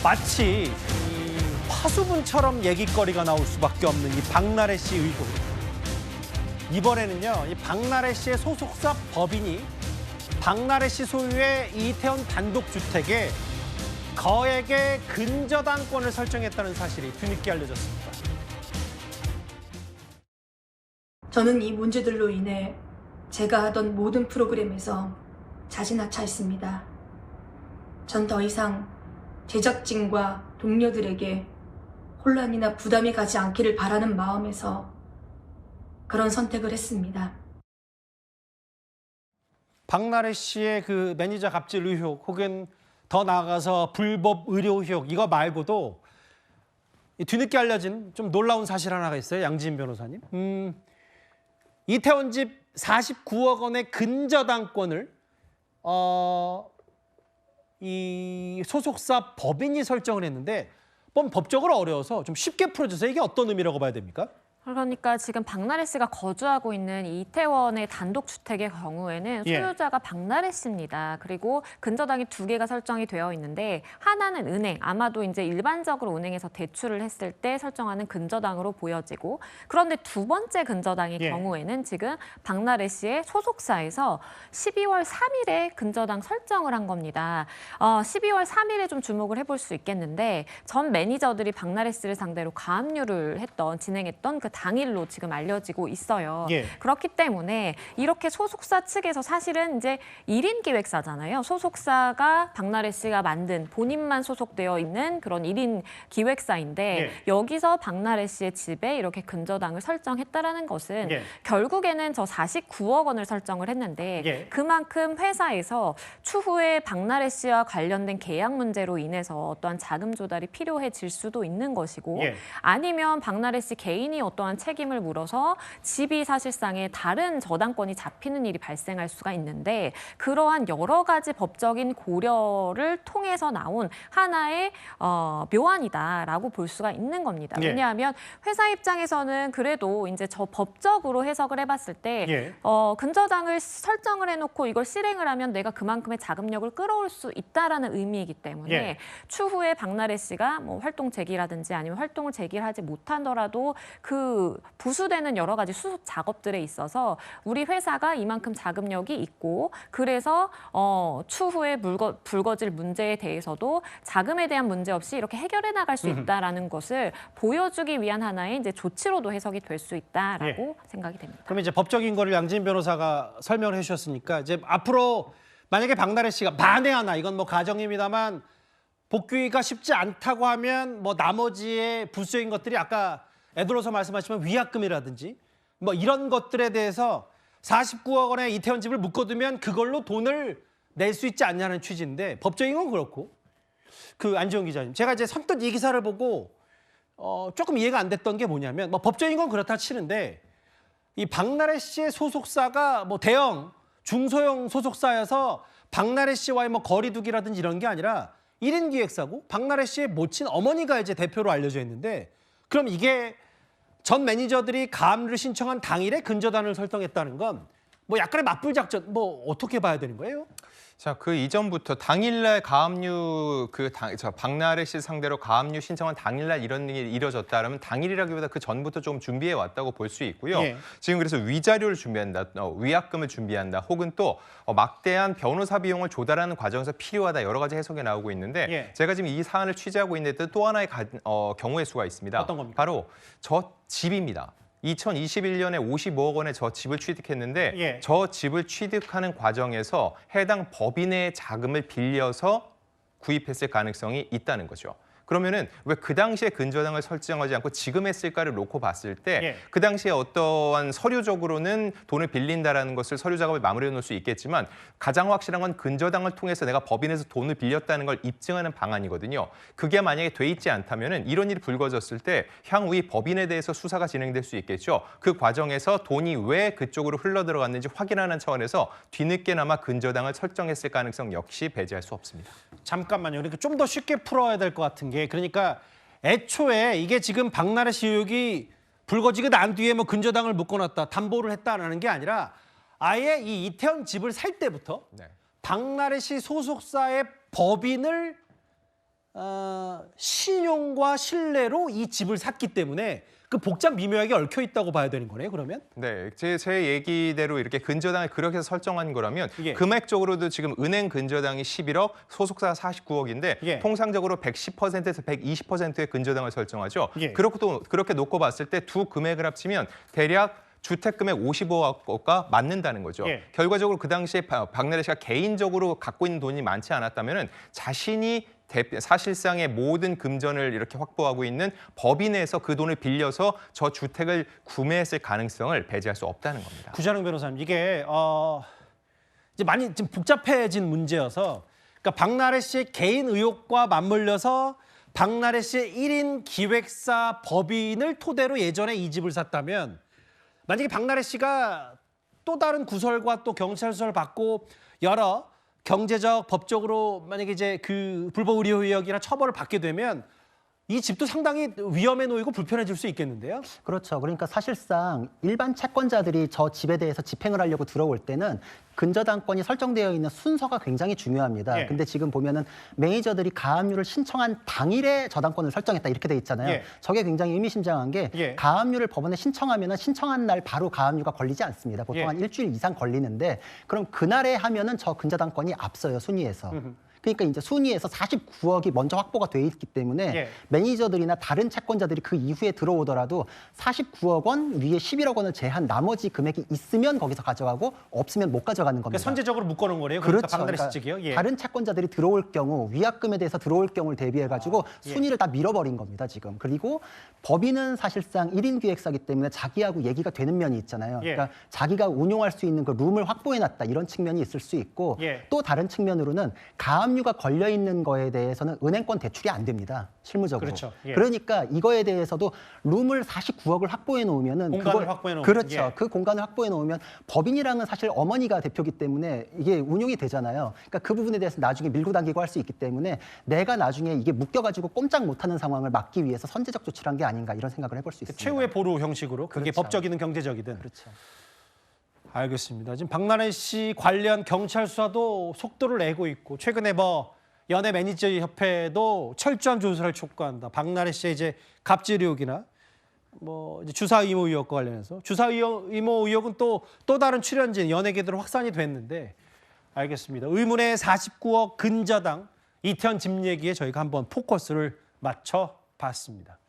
마치 이 화수분처럼 얘기거리가 나올 수밖에 없는 이 박나래 씨 의혹. 이번에는요, 이 박나래 씨의 소속사 법인이 박나래 씨 소유의 이태원 단독주택에 거액의 근저당권을 설정했다는 사실이 뒤늦게 알려졌습니다. 저는 이 문제들로 인해 제가 하던 모든 프로그램에서 자진하차했습니다. 전 더 이상 제작진과 동료들에게 혼란이나 부담이 가지 않기를 바라는 마음에서 그런 선택을 했습니다. 박나래 씨의 그 매니저 갑질 의혹 혹은 더 나아가서 불법 의료 의혹 이거 말고도 뒤늦게 알려진 좀 놀라운 사실 하나가 있어요. 양지인 변호사님. 이태원 집 49억 원의 근저당권을 이 소속사 법인이 설정을 했는데 법적으로 어려워서 좀 쉽게 풀어주세요. 이게 어떤 의미라고 봐야 됩니까? 그러니까 지금 박나래 씨가 거주하고 있는 이태원의 단독주택의 경우에는 소유자가 박나래 씨입니다. 그리고 근저당이 2개가 설정이 되어 있는데 하나는 은행, 아마도 이제 일반적으로 은행에서 대출을 했을 때 설정하는 근저당으로 보여지고 그런데 2번째 근저당의 경우에는 지금 박나래 씨의 소속사에서 12월 3일에 근저당 설정을 한 겁니다. 12월 3일에 좀 주목을 해볼 수 있겠는데 전 매니저들이 박나래 씨를 상대로 가압류를 진행했던 그 당일로 지금 알려지고 있어요. 그렇기 때문에 이렇게 소속사 측에서 사실은 이제 1인 기획사잖아요. 소속사가 박나래 씨가 만든 본인만 소속되어 있는 그런 1인 기획사인데 여기서 박나래 씨의 집에 이렇게 근저당을 설정했다라는 것은 결국에는 저 49억 원을 설정을 했는데 그만큼 회사에서 추후에 박나래 씨와 관련된 계약 문제로 인해서 어떠한 자금 조달이 필요해질 수도 있는 것이고 아니면 박나래 씨 개인이 어떠한 책임을 물어서 집이 사실상의 다른 저당권이 잡히는 일이 발생할 수가 있는데 그러한 여러 가지 법적인 고려를 통해서 나온 하나의 묘안이다라고 볼 수가 있는 겁니다. 왜냐하면 회사 입장에서는 그래도 이제 저 법적으로 해석을 해봤을 때 근저당을 설정을 해놓고 이걸 실행을 하면 내가 그만큼의 자금력을 끌어올 수 있다라는 의미이기 때문에 추후에 박나래 씨가 뭐 활동 재개라든지 아니면 활동을 재개하지 못하더라도 그 부수되는 여러 가지 수습 작업들에 있어서 우리 회사가 이만큼 자금력이 있고 그래서 추후에 불거질 문제에 대해서도 자금에 대한 문제 없이 이렇게 해결해 나갈 수 있다라는 것을 보여주기 위한 하나의 이제 조치로도 해석이 될 수 있다라고 생각이 됩니다. 그럼 이제 법적인 거를 양지인 변호사가 설명을 해주셨으니까 이제 앞으로 만약에 박나래 씨가 만에 하나 이건 뭐 가정입니다만 복귀가 쉽지 않다고 하면 뭐 나머지의 부수적인 것들이 아까 애들어서 말씀하시면 위약금이라든지 뭐 이런 것들에 대해서 49억 원의 이태원 집을 묶어두면 그걸로 돈을 낼 수 있지 않냐는 취지인데 법적인 건 그렇고 그 안지원 기자님 제가 이제 선뜻 이 기사를 보고 조금 이해가 안 됐던 게 뭐냐면 뭐 법적인 건 그렇다 치는데 이 박나래 씨의 소속사가 뭐 대형 중소형 소속사여서 박나래 씨와의 뭐 거리두기라든지 이런 게 아니라 1인 기획사고 박나래 씨의 모친 어머니가 이제 대표로 알려져 있는데 그럼 이게 전 매니저들이 가압류를 신청한 당일에 근저당을 설정했다는 건 뭐 약간의 맞불 작전 뭐 어떻게 봐야 되는 거예요? 자, 그 이전부터 당일날 가압류 박나래 씨 상대로 가압류 신청한 당일날 이런 일이 이뤄졌다면 당일이라기보다 그 전부터 좀 준비해 왔다고 볼 수 있고요. 지금 그래서 위자료를 준비한다, 위약금을 준비한다, 혹은 또 막대한 변호사 비용을 조달하는 과정에서 필요하다 여러 가지 해석이 나오고 있는데 제가 지금 이 사안을 취재하고 있는 데 또 하나의 경우의 수가 있습니다. 어떤 겁니까? 바로 저 집입니다. 2021년에 55억 원의 저 집을 취득했는데 저 집을 취득하는 과정에서 해당 법인의 자금을 빌려서 구입했을 가능성이 있다는 거죠. 그러면은 왜 그 당시에 근저당을 설정하지 않고 지금 했을까를 놓고 봤을 때 그 당시에 어떠한 서류적으로는 돈을 빌린다라는 것을 서류 작업을 마무리해 놓을 수 있겠지만 가장 확실한 건 근저당을 통해서 내가 법인에서 돈을 빌렸다는 걸 입증하는 방안이거든요. 그게 만약에 돼 있지 않다면은 이런 일이 불거졌을 때 향후 이 법인에 대해서 수사가 진행될 수 있겠죠. 그 과정에서 돈이 왜 그쪽으로 흘러 들어갔는지 확인하는 차원에서 뒤늦게나마 근저당을 설정했을 가능성 역시 배제할 수 없습니다. 잠깐만요. 그러니까 좀 더 쉽게 풀어야 될 것 같은 게 그러니까 애초에 이게 지금 박나래 씨 의혹이 불거지고 난 뒤에 뭐 근저당을 묶어놨다, 담보를 했다라는 게 아니라 아예 이 이태원 집을 살 때부터 박나래 씨 소속사의 법인을 신용과 신뢰로 이 집을 샀기 때문에 그 복잡 미묘하게 얽혀 있다고 봐야 되는 거네요, 그러면? 네, 제 얘기대로 이렇게 근저당을 그렇게 해서 설정한 거라면 예. 금액적으로도 지금 은행 근저당이 11억, 소속사 49억인데 예. 통상적으로 110%에서 120%의 근저당을 설정하죠. 예. 그렇게 놓고 봤을 때 두 금액을 합치면 대략 주택 금액 55억과 맞는다는 거죠. 예. 결과적으로 그 당시에 박나래 씨가 개인적으로 갖고 있는 돈이 많지 않았다면 자신이 사실상의 모든 금전을 이렇게 확보하고 있는 법인에서 그 돈을 빌려서 저 주택을 구매했을 가능성을 배제할 수 없다는 겁니다. 구자능 변호사님, 이게 이제 많이 좀 복잡해진 문제여서, 그러니까 박나래 씨의 개인 의혹과 맞물려서 박나래 씨의 1인 기획사 법인을 토대로 예전에 이 집을 샀다면, 만약에 박나래 씨가 또 다른 구설과 또 경찰 수사를 받고 여러 경제적, 법적으로 만약에 이제 그 불법 의료 의혹이나 처벌을 받게 되면 이 집도 상당히 위험에 놓이고 불편해질 수 있겠는데요. 그렇죠. 그러니까 사실상 일반 채권자들이 저 집에 대해서 집행을 하려고 들어올 때는 근저당권이 설정되어 있는 순서가 굉장히 중요합니다. 예. 근데 지금 보면은 매니저들이 가압류를 신청한 당일에 저당권을 설정했다 이렇게 돼 있잖아요. 예. 저게 굉장히 의미심장한 게 예. 가압류를 법원에 신청하면은 신청한 날 바로 가압류가 걸리지 않습니다. 보통 예. 한 일주일 이상 걸리는데 그럼 그날에 하면은 저 근저당권이 앞서요, 순위에서. 그러니까 이제 순위에서 49억이 먼저 확보가 돼 있기 때문에 예. 매니저들이나 다른 채권자들이 그 이후에 들어오더라도 49억 원 위에 11억 원을 제한 나머지 금액이 있으면 거기서 가져가고 없으면 못 가져가는 겁니다. 그러니까 선제적으로 묶어놓은 거래요. 그러니까 그렇죠. 박나래 씨 그러니까 측이요. 예. 다른 채권자들이 들어올 경우 위약금에 대해서 들어올 경우를 대비해가지고 예. 순위를 다 밀어버린 겁니다, 지금. 그리고 법인은 사실상 1인 기획사기 때문에 자기하고 얘기가 되는 면이 있잖아요. 예. 그러니까 자기가 운용할 수 있는 그 룸을 확보해놨다 이런 측면이 있을 수 있고 예. 또 다른 측면으로는 가압류가 걸려있는 거에 대해서는 은행권 대출이 안 됩니다, 실무적으로. 그렇죠. 예. 그러니까 이거에 대해서도 룸을 49억을 확보해 놓으면은 공간을 확보해 놓으면. 그렇죠. 예. 그 공간을 확보해 놓으면 법인이랑은 사실 어머니가 대표기 때문에 이게 운용이 되잖아요. 그러니까 그 부분에 대해서 나중에 밀고 당기고 할 수 있기 때문에 내가 나중에 이게 묶여가지고 꼼짝 못하는 상황을 막기 위해서 선제적 조치를 한 게 아닌가 이런 생각을 해볼 수 있습니다. 최후의 보루 형식으로, 그게 그렇죠. 법적이든 경제적이든. 그렇죠. 알겠습니다. 지금 박나래 씨 관련 경찰 수사도 속도를 내고 있고, 최근에 뭐 연예 매니저 협회도 철저한 조사를 촉구한다. 박나래 씨의 이제 갑질 의혹이나 뭐 이제 주사 의무 의혹과 관련해서 주사 의무 의혹은 또 다른 출연진 연예계들로 확산이 됐는데, 알겠습니다. 의문의 49억 근저당 이태원 집 얘기에 저희가 한번 포커스를 맞춰 봤습니다.